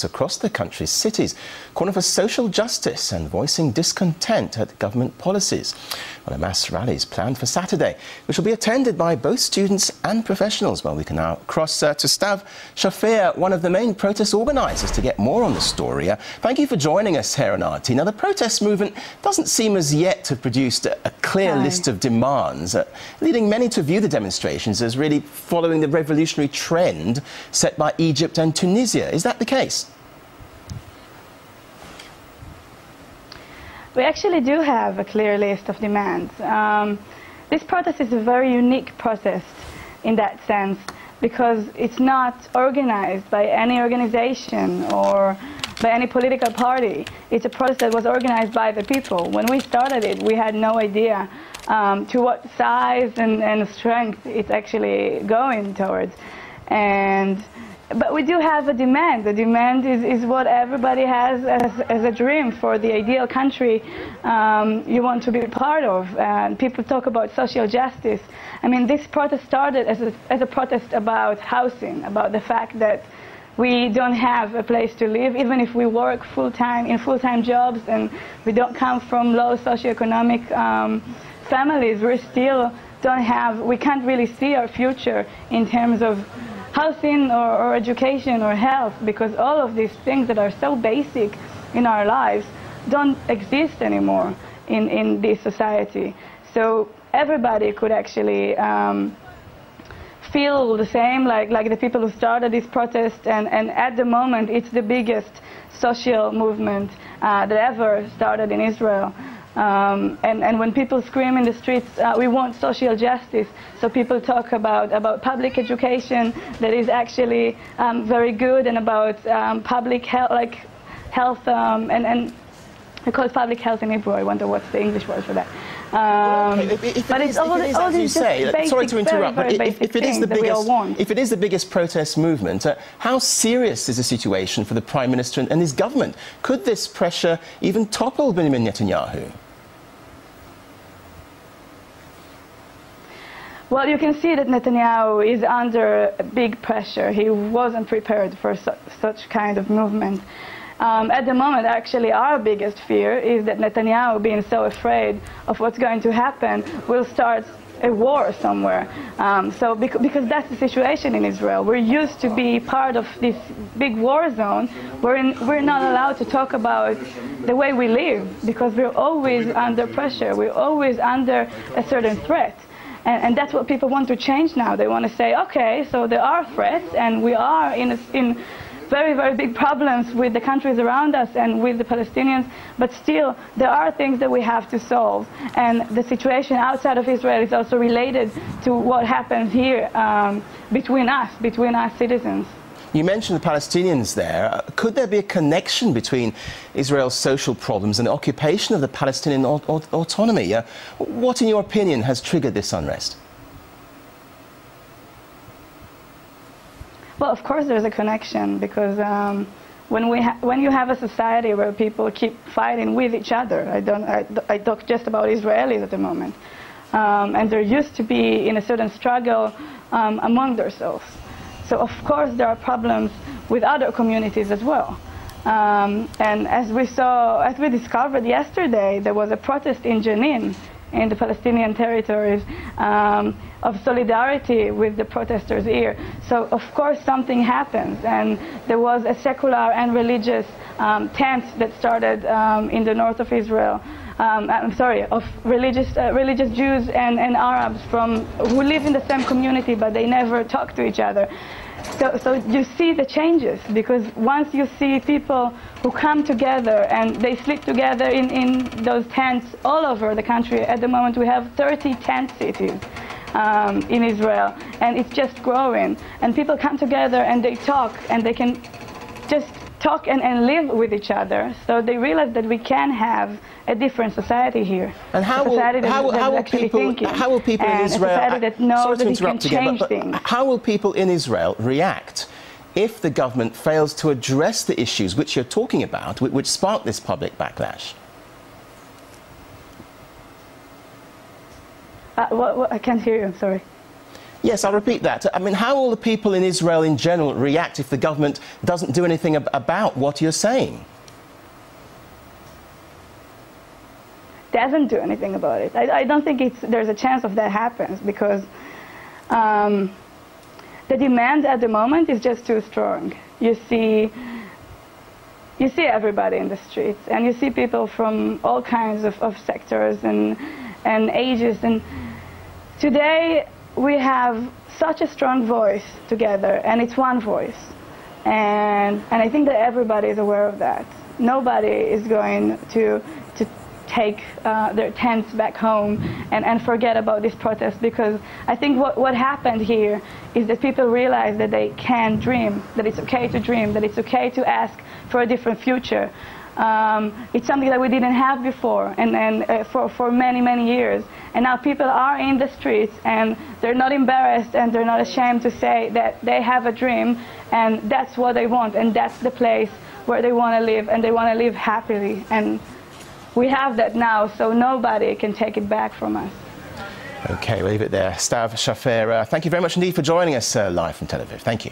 groups across the country's cities, calling for social justice and voicing discontent at government policies. Well, a mass rally is planned for Saturday, which will be attended by both students and professionals. Well, we can now cross to Stav Shafir, one of the main protest organisers, to get more on the story. Thank you for joining us here on RT. Now, the protest movement doesn't seem as yet to have produced a clear list of demands, leading many to view the demonstrations as really following the revolutionary trend set by Egypt and Tunisia. Is that the case? We actually do have a clear list of demands. This protest is a very unique protest in that sense, because it's not organized by any organization or by any political party. It's a protest that was organized by the people. When we started it, we had no idea to what size and strength it's actually going towards. But we do have a demand. The demand is what everybody has as a dream for the ideal country you want to be part of. People talk about social justice. I mean, this protest started as a protest about housing, about the fact that we don't have a place to live, even if we work full-time in full-time jobs and we don't come from low socioeconomic families. We can't really see our future in terms of housing or education or health, because all of these things that are so basic in our lives don't exist anymore in this society. So everybody could actually feel the same, like the people who started this protest, and at the moment it's the biggest social movement that ever started in Israel. And when people scream in the streets, we want social justice, so people talk about public education that is actually very good, and about public health, and we call it public health in Hebrew. I wonder what's the English word for that. But it's all these basic, sorry to interrupt, very but if it is the biggest protest movement, how serious is the situation for the Prime Minister and his government? Could this pressure even topple Benjamin Netanyahu? Well, you can see that Netanyahu is under big pressure. He wasn't prepared for such kind of movement. At the moment, actually, our biggest fear is that Netanyahu, being so afraid of what's going to happen, will start a war somewhere. Because that's the situation in Israel. We're used to be part of this big war zone. We're not allowed to talk about the way we live, because we're always under pressure. We're always under a certain threat. And that's what people want to change now. They want to say, okay, so there are threats, and we are in very, very big problems with the countries around us and with the Palestinians, but still there are things that we have to solve. And the situation outside of Israel is also related to what happens here between us citizens. You mentioned the Palestinians there. Could there be a connection between Israel's social problems and the occupation of the Palestinian autonomy? What, in your opinion, has triggered this unrest? Well, of course there's a connection, because when you have a society where people keep fighting with each other, I talk just about Israelis at the moment, and they're used to be in a certain struggle among themselves. So of course there are problems with other communities as well. And as we discovered yesterday, there was a protest in Jenin, in the Palestinian territories, of solidarity with the protesters here. So of course something happens, and there was a secular and religious tent that started in the north of Israel. Of religious Jews and Arabs who live in the same community, but they never talk to each other. So you see the changes, because once you see people who come together and they sleep together in those tents all over the country. At the moment we have 30 tent cities in Israel, and it's just growing. And people come together and they talk, and they can just talk and live with each other. So they realize that we can have a different society here. And how will people in Israel, how will people in Israel react if the government fails to address the issues which you're talking about, which sparked this public backlash? I can't hear you, I'm sorry. Yes, I'll repeat that. I mean, how will the people in Israel in general react if the government doesn't do anything about what you're saying? Doesn't do anything about it. I don't think there's a chance of that happens, because the demand at the moment is just too strong. You see everybody in the streets, and you see people from all kinds of sectors and ages. And today we have such a strong voice together, and it's one voice. And I think that everybody is aware of that. Nobody is going to take their tents back home and forget about this protest, because I think what happened here is that people realize that they can dream, that it's okay to dream, that it's okay to ask for a different future. It's something that we didn't have before, and for many, many years. And now people are in the streets, and they're not embarrassed, and they're not ashamed to say that they have a dream, and that's what they want, and that's the place where they want to live, and they want to live happily. And we have that now, so nobody can take it back from us. OK, we'll leave it there. Stav Shafer, thank you very much indeed for joining us live from Tel Aviv. Thank you.